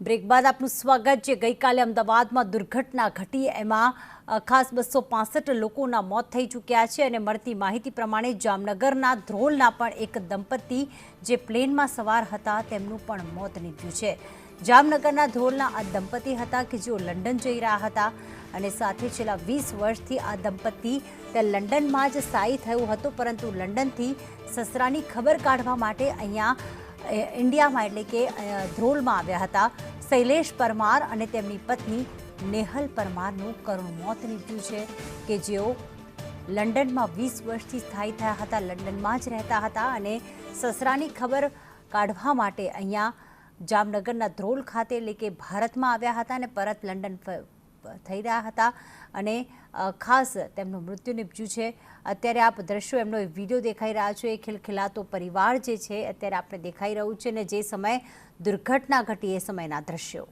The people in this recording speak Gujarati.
બ્રેક બાદ આપનું સ્વાગત છે। ગઈકાલે અમદાવાદમાં દુર્ઘટના ઘટી, એમાં ખાસ 265 લોકોના મોત થઈ ચૂક્યા છે અને મળતી માહિતી પ્રમાણે જામનગરના ધ્રોલના પણ એક દંપતી જે પ્લેનમાં સવાર હતા તેમનું પણ મોત નીપજ્યું છે। જામનગરના ધ્રોલના આ દંપતી હતા કે જેઓ લંડન જઈ રહ્યા હતા અને સાથે છેલ્લા 20 વર્ષથી આ દંપતી તે લંડનમાં જ સ્થાયી થયું હતું, પરંતુ લંડનથી સસરાની ખબર કાઢવા માટે અહીંયા ઇન્ડિયામાં એટલે કે ધ્રોલમાં આવ્યા હતા। શૈલેષ પરમાર અને તેમની પત્ની નેહલ પરમારનું કરુણ મોત નીપજ્યું છે કે જેઓ લંડનમાં 20 વર્ષથી સ્થાયી થયા હતા, લંડનમાં જ રહેતા હતા અને સસરાની ખબર કાઢવા માટે અહીંયા જામનગરના ધ્રોલ ખાતે એટલે કે ભારતમાં આવ્યા હતા અને પરત લંડન થઈ રહ્યા હતા અને ખાસ તેમનું મૃત્યુ નીપજ્યું છે। અત્યારે આપ દ્રશ્યો એમનો વિડીયો દેખાઈ રહ્યા છો, એ ખિલખિલાતો પરિવાર જે છે અત્યારે આપણે દેખાઈ રહ્યું છે અને જે સમયે દુર્ઘટના ઘટી એ સમયના દ્રશ્યો।